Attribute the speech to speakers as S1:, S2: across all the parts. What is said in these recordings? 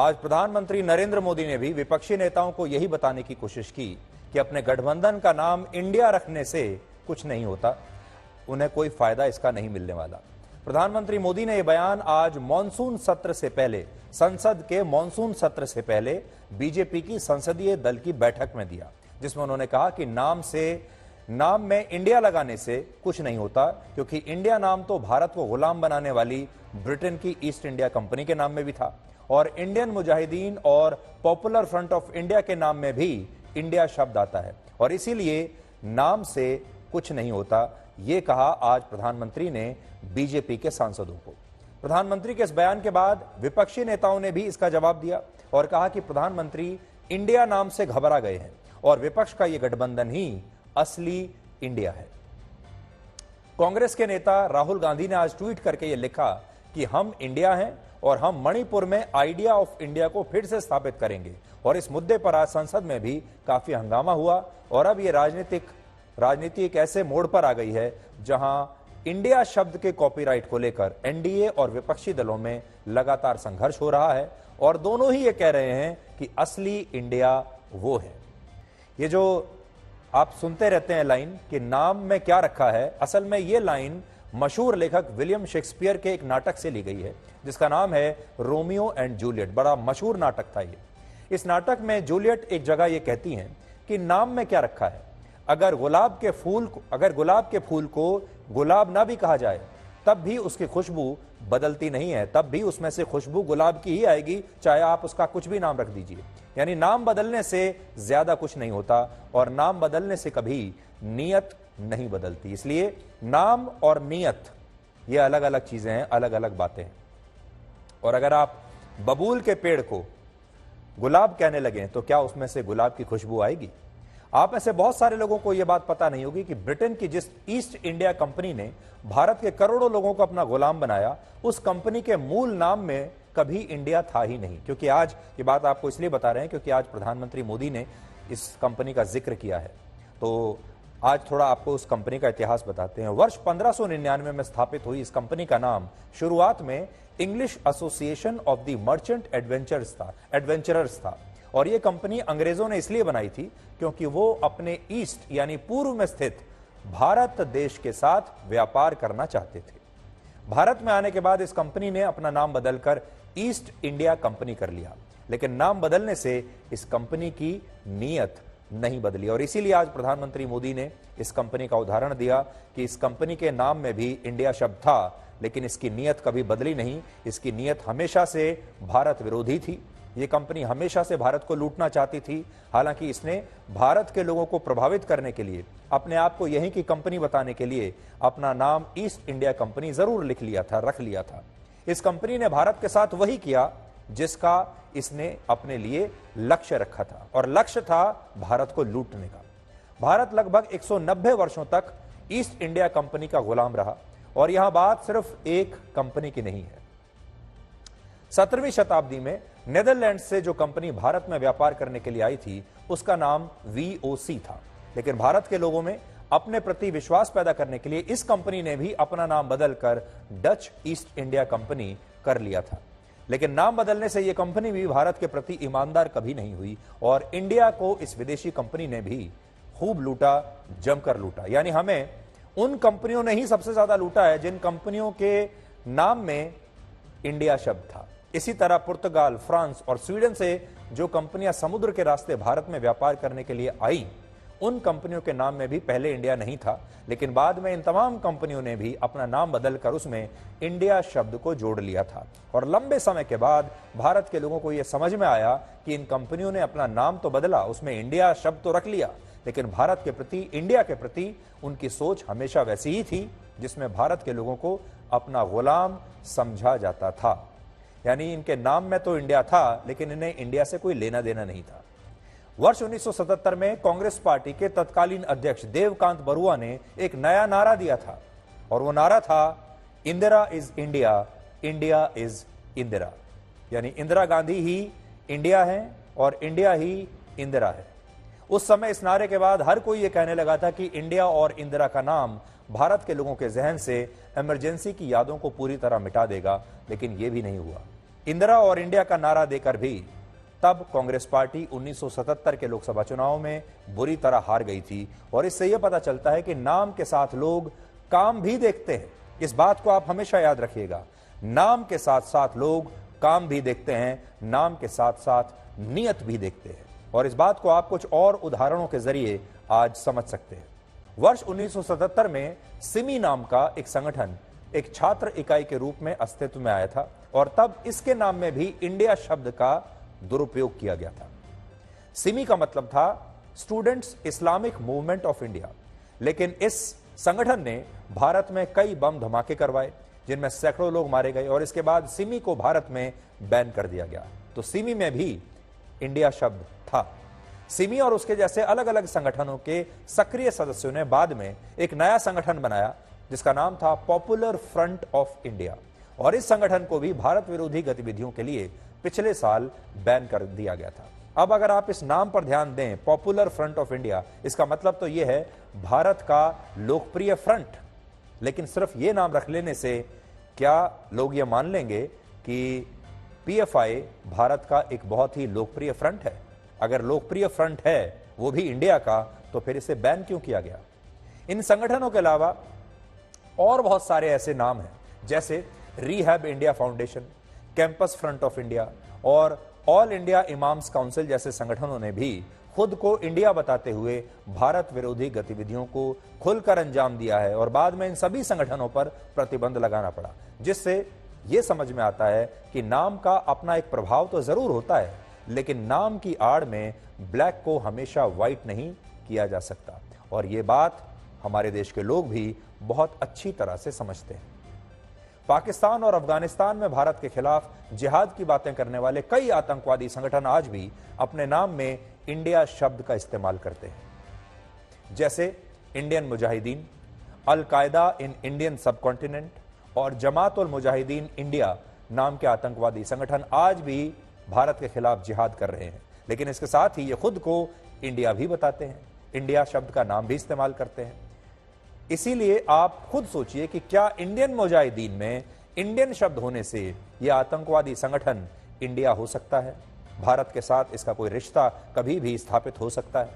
S1: आज प्रधानमंत्री नरेंद्र मोदी ने भी विपक्षी नेताओं को यही बताने की कोशिश की कि अपने गठबंधन का नाम इंडिया रखने से कुछ नहीं होता, उन्हें कोई फायदा इसका नहीं मिलने वाला। प्रधानमंत्री मोदी ने यह बयान आज मॉनसून सत्र से पहले, संसद के मॉनसून सत्र से पहले बीजेपी की संसदीय दल की बैठक में दिया, जिसमें उन्होंने कहा कि नाम में इंडिया लगाने से कुछ नहीं होता, क्योंकि इंडिया नाम तो भारत को गुलाम बनाने वाली ब्रिटेन की ईस्ट इंडिया कंपनी के नाम में भी था और इंडियन मुजाहिदीन और पॉपुलर फ्रंट ऑफ इंडिया के नाम में भी इंडिया शब्द आता है और इसीलिए नाम से कुछ नहीं होता। ये कहा आज प्रधानमंत्री ने बीजेपी के सांसदों को। प्रधानमंत्री के इस बयान के बाद विपक्षी नेताओं ने भी इसका जवाब दिया और कहा कि प्रधानमंत्री इंडिया नाम से घबरा गए हैं और विपक्ष का यह गठबंधन ही असली इंडिया है। कांग्रेस के नेता राहुल गांधी ने आज ट्वीट करके यह लिखा कि हम इंडिया हैं और हम मणिपुर में आइडिया ऑफ इंडिया को फिर से स्थापित करेंगे और इस मुद्दे पर आज संसद में भी काफी हंगामा हुआ और अब यह राजनीति एक ऐसे मोड़ पर आ गई है जहां इंडिया शब्द के कॉपीराइट को लेकर एनडीए और विपक्षी दलों में लगातार संघर्ष हो रहा है और दोनों ही ये कह रहे हैं कि असली इंडिया वो है। ये जो आप सुनते रहते हैं लाइन कि नाम में क्या रखा है, असल में ये लाइन मशहूर लेखक विलियम शेक्सपियर के एक नाटक से ली गई है जिसका नाम है रोमियो एंड जूलियट। बड़ा मशहूर नाटक था ये। इस नाटक में जूलियट एक जगह ये कहती हैं कि नाम में क्या रखा है, अगर गुलाब के फूल को गुलाब ना भी कहा जाए तब भी उसकी खुशबू बदलती नहीं है, तब भी उसमें से खुशबू गुलाब की ही आएगी, चाहे आप उसका कुछ भी नाम रख दीजिए। यानी नाम बदलने से ज्यादा कुछ नहीं होता और नाम बदलने से कभी नीयत नहीं बदलती। इसलिए नाम और नीयत ये अलग अलग चीजें हैं, अलग अलग बातें हैं। और अगर आप बबूल के पेड़ को गुलाब कहने लगे तो क्या उसमें से गुलाब की खुशबू आएगी? आप में से बहुत सारे लोगों को यह बात पता नहीं होगी कि ब्रिटेन की जिस ईस्ट इंडिया कंपनी ने भारत के करोड़ों लोगों को अपना गुलाम बनाया, उस कंपनी के मूल नाम में कभी इंडिया था ही नहीं। क्योंकि आज ये बात आपको इसलिए बता रहे हैं क्योंकि आज प्रधानमंत्री मोदी ने इस कंपनी का जिक्र किया है। तो आज थोड़ा आपको उस कंपनी का इतिहास बताते हैं। वर्ष 1599 में स्थापित हुई इस कंपनी का नाम शुरुआत में English association of the merchant adventurers था और यह कंपनी अंग्रेजों ने इसलिए बनाई थी क्योंकि वो अपने ईस्ट यानी पूर्व में स्थित भारत देश के साथ व्यापार करना चाहते थे। भारत में आने के बाद इस कंपनी ने अपना नाम बदलकर ईस्ट इंडिया कंपनी कर लिया, लेकिन नाम बदलने से इस कंपनी की नीयत नहीं बदली और इसीलिए आज प्रधानमंत्री मोदी ने इस कंपनी का उदाहरण दिया कि इस कंपनी के नाम में भी इंडिया शब्द था, लेकिन इसकी नीयत कभी बदली नहीं। इसकी नीयत हमेशा से भारत विरोधी थी। ये कंपनी हमेशा से भारत को लूटना चाहती थी। हालांकि इसने भारत के लोगों को प्रभावित करने के लिए, अपने आप को यहीं की कंपनी बताने के लिए अपना नाम ईस्ट इंडिया कंपनी जरूर रख लिया था। इस कंपनी ने भारत के साथ वही किया जिसका इसने अपने लिए लक्ष्य रखा था और लक्ष्य था भारत को लूटने का। भारत लगभग 190 वर्षों तक ईस्ट इंडिया कंपनी का गुलाम रहा और यहां बात सिर्फ एक कंपनी की नहीं है। 17वीं शताब्दी में नेदरलैंड से जो कंपनी भारत में व्यापार करने के लिए आई थी उसका नाम VOC था, लेकिन भारत के लोगों में अपने प्रति विश्वास पैदा करने के लिए इस कंपनी ने भी अपना नाम बदलकर डच ईस्ट इंडिया कंपनी कर लिया था। लेकिन नाम बदलने से यह कंपनी भी भारत के प्रति ईमानदार कभी नहीं हुई और इंडिया को इस विदेशी कंपनी ने भी खूब लूटा, जमकर लूटा। यानी हमें उन कंपनियों ने ही सबसे ज्यादा लूटा है जिन कंपनियों के नाम में इंडिया शब्द था। इसी तरह पुर्तगाल, फ्रांस और स्वीडन से जो कंपनियां समुद्र के रास्ते भारत में व्यापार करने के लिए आई, उन कंपनियों के नाम में भी पहले इंडिया नहीं था, लेकिन बाद में इन तमाम कंपनियों ने भी अपना नाम बदलकर उसमें इंडिया शब्द को जोड़ लिया था। और लंबे समय के बाद भारत के लोगों को यह समझ में आया कि इन कंपनियों ने अपना नाम तो बदला, उसमें इंडिया शब्द तो रख लिया, लेकिन भारत के प्रति, इंडिया के प्रति उनकी सोच हमेशा वैसी ही थी जिसमें भारत के लोगों को अपना गुलाम समझा जाता था। यानी इनके नाम में तो इंडिया था, लेकिन इन्हें इंडिया से कोई लेना देना नहीं था। वर्ष 1977 में कांग्रेस पार्टी के तत्कालीन अध्यक्ष देवकांत बरुआ ने एक नया नारा दिया था और वो नारा था Indira is India, India is Indira. यानी इंदिरा गांधी ही इंडिया है और इंडिया ही इंदिरा है। उस समय इस नारे के बाद हर कोई ये कहने लगा था कि इंडिया और इंदिरा का नाम भारत के लोगों के जहन से इमरजेंसी की यादों को पूरी तरह मिटा देगा, लेकिन यह भी नहीं हुआ। इंदिरा और इंडिया का नारा देकर भी तब कांग्रेस पार्टी 1977 के लोकसभा चुनाव में बुरी तरह हार गई थी। और इससे यह पता चलता है कि नाम के साथ लोग काम भी देखते हैं। इस बात को आप हमेशा याद रखिएगा, नाम के साथ साथ लोग काम भी देखते हैं, नाम के साथ साथ नियत भी देखते हैं। और इस बात को आप कुछ और उदाहरणों के जरिए आज समझ सकते हैं। वर्ष 1977 में सिमी नाम का एक संगठन एक छात्र इकाई के रूप में अस्तित्व में आया था और तब इसके नाम में भी इंडिया शब्द का दुरुपयोग किया गया था। सिमी का मतलब था students Islamic movement of India. लेकिन इस संगठन ने भारत में कई बम धमाके करवाए जिनमें सैकड़ों लोग मारे गए और इसके बाद सिमी को भारत में बैन कर दिया गया। तो सिमी में भी इंडिया शब्द था। सिमी और उसके जैसे अलग अलग संगठनों के सक्रिय सदस्यों ने बाद में एक नया संगठन बनाया जिसका नाम था पॉपुलर फ्रंट ऑफ इंडिया। और इस संगठन को भी भारत विरोधी गतिविधियों के लिए पिछले साल बैन कर दिया गया था। अब अगर आप इस नाम पर ध्यान दें, पॉपुलर फ्रंट ऑफ इंडिया, इसका मतलब तो यह है भारत का लोकप्रिय फ्रंट। लेकिन सिर्फ यह नाम रख लेने से क्या लोग यह मान लेंगे कि पीएफआई भारत का एक बहुत ही लोकप्रिय फ्रंट है? अगर लोकप्रिय फ्रंट है वो भी इंडिया का, तो फिर इसे बैन क्यों किया गया? इन संगठनों के अलावा और बहुत सारे ऐसे नाम हैं, जैसे rehab India foundation, campus front of India और ऑल इंडिया इमाम्स काउंसिल जैसे संगठनों ने भी खुद को इंडिया बताते हुए भारत विरोधी गतिविधियों को खुलकर अंजाम दिया है। और बाद में इन सभी संगठनों पर प्रतिबंध लगाना पड़ा, जिससे यह समझ में आता है कि नाम का अपना एक प्रभाव तो जरूर होता है, लेकिन नाम की आड़ में ब्लैक को हमेशा व्हाइट नहीं किया जा सकता। और यह बात हमारे देश के लोग भी बहुत अच्छी तरह से समझते हैं। पाकिस्तान और अफगानिस्तान में भारत के खिलाफ जिहाद की बातें करने वाले कई आतंकवादी संगठन आज भी अपने नाम में इंडिया शब्द का इस्तेमाल करते हैं, जैसे इंडियन मुजाहिदीन, अल कायदा इन इंडियन सबकॉन्टिनेंट और जमात उल मुजाहिदीन इंडिया नाम के आतंकवादी संगठन आज भी भारत के खिलाफ जिहाद कर रहे हैं। लेकिन इसके साथ ही ये खुद को इंडिया भी बताते हैं, इंडिया शब्द का नाम भी इस्तेमाल करते हैं। इसीलिए आप खुद सोचिए कि क्या इंडियन मुजाहिदीन में इंडियन शब्द होने से यह आतंकवादी संगठन इंडिया हो सकता है? भारत के साथ इसका कोई रिश्ता कभी भी स्थापित हो सकता है?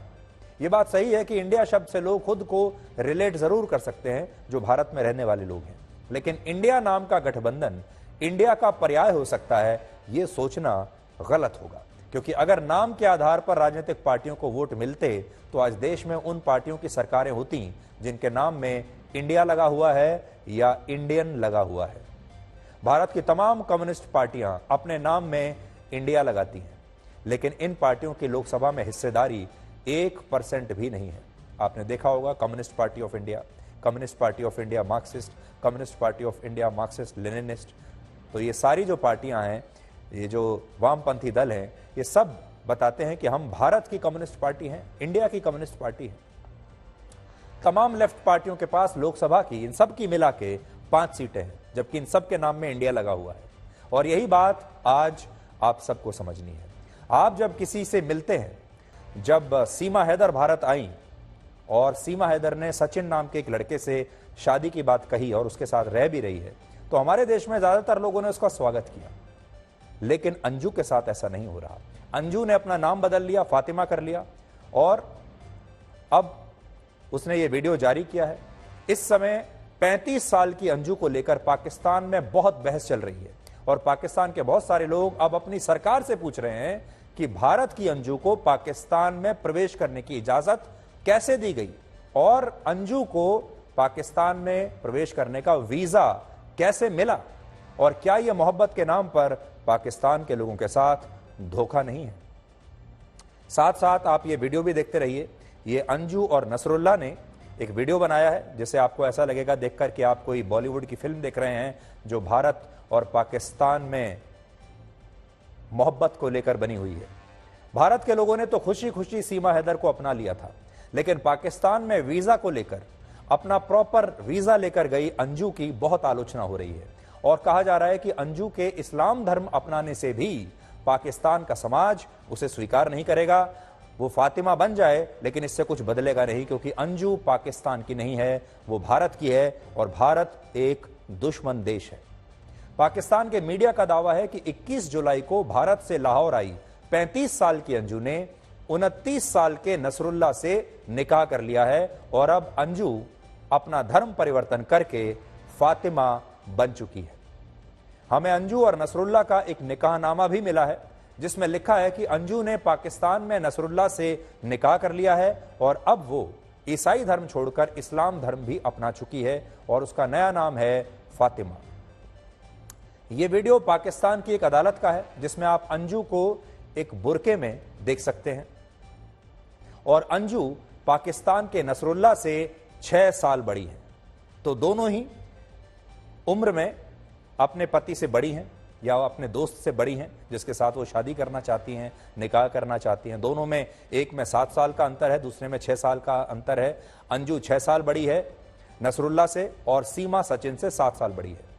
S1: यह बात सही है कि इंडिया शब्द से लोग खुद को रिलेट जरूर कर सकते हैं जो भारत में रहने वाले लोग हैं, लेकिन इंडिया नाम का गठबंधन इंडिया का पर्याय हो सकता है, यह सोचना गलत होगा। क्योंकि अगर नाम के आधार पर राजनीतिक पार्टियों को वोट मिलते तो आज देश में उन पार्टियों की सरकारें होती जिनके नाम में इंडिया लगा हुआ है या इंडियन लगा हुआ है। भारत की तमाम कम्युनिस्ट पार्टियां अपने नाम में इंडिया लगाती हैं, लेकिन इन पार्टियों की लोकसभा में हिस्सेदारी 1% भी नहीं है। आपने देखा होगा communist party of India, communist party of India Marxist, communist party of India Marxist Leninist. तो ये सारी जो पार्टियां हैं, ये जो वामपंथी दल हैं, ये सब बताते हैं कि हम भारत की कम्युनिस्ट पार्टी हैं, इंडिया की कम्युनिस्ट पार्टी है। तमाम लेफ्ट पार्टियों के पास लोकसभा की इन सब की मिला के 5 सीटें हैं, जबकि इन सब के नाम में इंडिया लगा हुआ है। और यही बात आज आप सबको समझनी है। आप जब किसी से मिलते हैं, जब सीमा हैदर भारत आई और सीमा हैदर ने सचिन नाम के एक लड़के से शादी की बात कही और उसके साथ रह भी रही है, तो हमारे देश में ज्यादातर लोगों ने उसका स्वागत किया। लेकिन अंजू के साथ ऐसा नहीं हो रहा। अंजू ने अपना नाम बदल लिया, फातिमा कर लिया, और अब उसने ये वीडियो जारी किया है। इस समय 35 साल की अंजू को लेकर पाकिस्तान में बहुत बहस चल रही है और पाकिस्तान के बहुत सारे लोग अब अपनी सरकार से पूछ रहे हैं कि भारत की अंजू को पाकिस्तान में प्रवेश करने की इजाजत कैसे दी गई और अंजू को पाकिस्तान में प्रवेश करने का वीजा कैसे मिला, और क्या यह मोहब्बत के नाम पर पाकिस्तान के लोगों के साथ धोखा नहीं है? साथ साथ आप ये वीडियो भी देखते रहिए। ये अंजू और नसरुल्लाह ने एक वीडियो बनाया है जिसे आपको ऐसा लगेगा देखकर कि आप कोई बॉलीवुड की फिल्म देख रहे हैं जो भारत और पाकिस्तान में मोहब्बत को लेकर बनी हुई है। भारत के लोगों ने तो खुशी खुशी सीमा हैदर को अपना लिया था, लेकिन पाकिस्तान में वीजा को लेकर, अपना प्रॉपर वीजा लेकर गई अंजू की बहुत आलोचना हो रही है और कहा जा रहा है कि अंजू के इस्लाम धर्म अपनाने से भी पाकिस्तान का समाज उसे स्वीकार नहीं करेगा। वो फातिमा बन जाए लेकिन इससे कुछ बदलेगा नहीं, क्योंकि अंजू पाकिस्तान की नहीं है, वो भारत की है और भारत एक दुश्मन देश है। पाकिस्तान के मीडिया का दावा है कि 21 जुलाई को भारत से लाहौर आई 35 साल की अंजू ने 29 साल के नसरुल्लाह से निकाह कर लिया है और अब अंजू अपना धर्म परिवर्तन करके फातिमा बन चुकी है। हमें अंजू और नसरुल्लाह का एक निकाहनामा भी मिला है जिसमें लिखा है कि अंजू ने पाकिस्तान में नसरुल्लाह से निकाह कर लिया है और अब वो ईसाई धर्म छोड़कर इस्लाम धर्म भी अपना चुकी है और उसका नया नाम है फातिमा। यह वीडियो पाकिस्तान की एक अदालत का है जिसमें आप अंजू को एक बुरके में देख सकते हैं और अंजू पाकिस्तान के नसरुल्लाह से 6 साल बड़ी है। तो दोनों ही उम्र में अपने पति से बड़ी हैं या अपने दोस्त से बड़ी हैं जिसके साथ वो शादी करना चाहती हैं, निकाह करना चाहती हैं। दोनों में, एक में 7 साल का अंतर है, दूसरे में 6 साल का अंतर है। अंजू 6 साल बड़ी है नसरुल्लाह से और सीमा सचिन से 7 साल बड़ी है।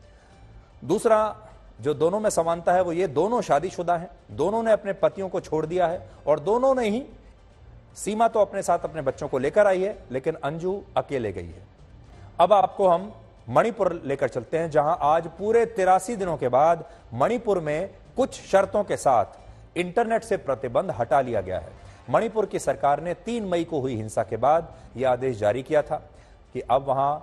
S1: दूसरा जो दोनों में समानता है वो ये, दोनों शादीशुदा हैं, दोनों ने अपने पतियों को छोड़ दिया है और दोनों ने ही, सीमा तो अपने साथ अपने बच्चों को लेकर आई है लेकिन अंजू अकेले गई है। अब आपको हम मणिपुर लेकर चलते हैं जहां आज पूरे 83 दिनों के बाद मणिपुर में कुछ शर्तों के साथ इंटरनेट से प्रतिबंध हटा लिया गया है। मणिपुर की सरकार ने 3 मई को हुई हिंसा के बाद यह आदेश जारी किया था कि अब वहां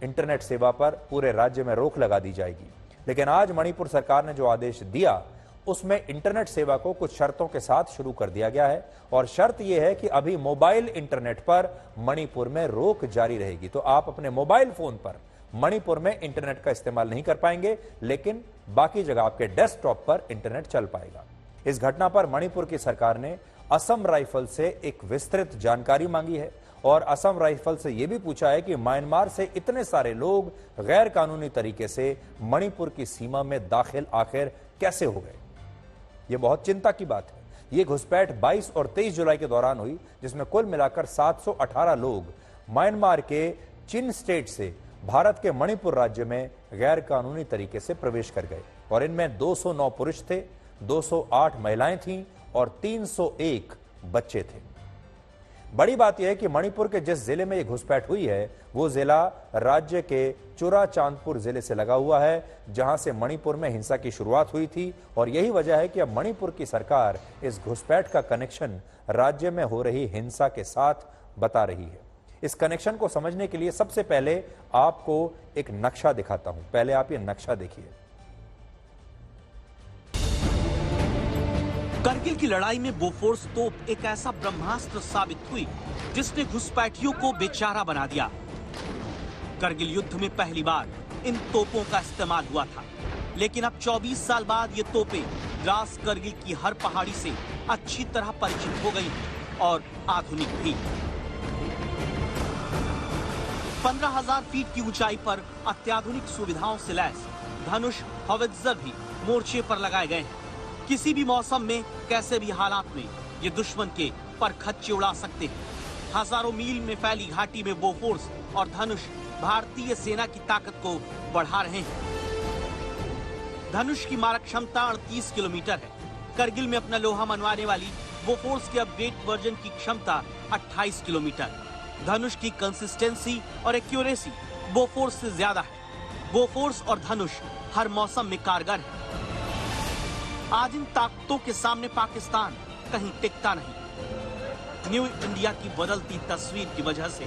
S1: इंटरनेट सेवा पर पूरे राज्य में रोक लगा दी जाएगी। लेकिन आज मणिपुर सरकार ने जो आदेश दिया उसमें इंटरनेट सेवा को कुछ शर्तों के साथ शुरू कर दिया गया है और शर्त यह है कि अभी मोबाइल इंटरनेट पर मणिपुर में रोक जारी रहेगी। तो आप अपने मोबाइल फोन पर मणिपुर में इंटरनेट का इस्तेमाल नहीं कर पाएंगे लेकिन बाकी जगह आपके डेस्कटॉप पर इंटरनेट चल पाएगा। इस घटना पर मणिपुर की सरकार ने असम राइफल से एक विस्तृत जानकारी मांगी है और असम राइफल से यह भी पूछा है कि म्यांमार से इतने सारे लोग गैर कानूनी तरीके से मणिपुर की सीमा में दाखिल आखिर कैसे हो गए। यह बहुत चिंता की बात है। यह घुसपैठ 22 और 23 जुलाई के दौरान हुई जिसमें कुल मिलाकर 718 लोग म्यांमार के चिन स्टेट से भारत के मणिपुर राज्य में गैर कानूनी तरीके से प्रवेश कर गए और इनमें 209 पुरुष थे, 208 महिलाएं थीं और 301 बच्चे थे। बड़ी बात यह है कि मणिपुर के जिस जिले में यह घुसपैठ हुई है वो जिला राज्य के चुराचांदपुर जिले से लगा हुआ है जहां से मणिपुर में हिंसा की शुरुआत हुई थी और यही वजह है कि अब मणिपुर की सरकार इस घुसपैठ का कनेक्शन राज्य में हो रही हिंसा के साथ बता रही है। इस कनेक्शन को समझने के लिए सबसे पहले आपको एक नक्शा दिखाता हूं। पहले आप ये नक्शा देखिए।
S2: करगिल की लड़ाई में बोफोर्स तोप एक ऐसा ब्रह्मास्त्र साबित हुई जिसने घुसपैठियों को बेचारा बना दिया। करगिल युद्ध में पहली बार इन तोपों का इस्तेमाल हुआ था लेकिन अब 24 साल बाद ये तोपें द्रास करगिल की हर पहाड़ी से अच्छी तरह परिचित हो गई और आधुनिक भी। 15,000 फीट की ऊंचाई पर अत्याधुनिक सुविधाओं से लैस धनुष हौवित्जर भी मोर्चे पर लगाए गए हैं। किसी भी मौसम में, कैसे भी हालात में ये दुश्मन के परखच्चे उड़ा सकते हैं। हजारों मील में फैली घाटी में बोफोर्स और धनुष भारतीय सेना की ताकत को बढ़ा रहे हैं। धनुष की मारक क्षमता 38 किलोमीटर है। करगिल में अपना लोहा मनवाने वाली बोफोर्स के अपग्रेड वर्जन की क्षमता 28 किलोमीटर। धनुष की कंसिस्टेंसी और एक्यूरेसी बोफोर्स से ज्यादा है। बोफोर्स और धनुष हर मौसम में कारगर है। आज इन ताकतों के सामने पाकिस्तान कहीं टिकता नहीं। न्यू इंडिया की बदलती तस्वीर की वजह से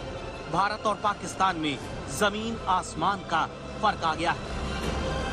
S2: भारत और पाकिस्तान में जमीन आसमान का फर्क आ गया है।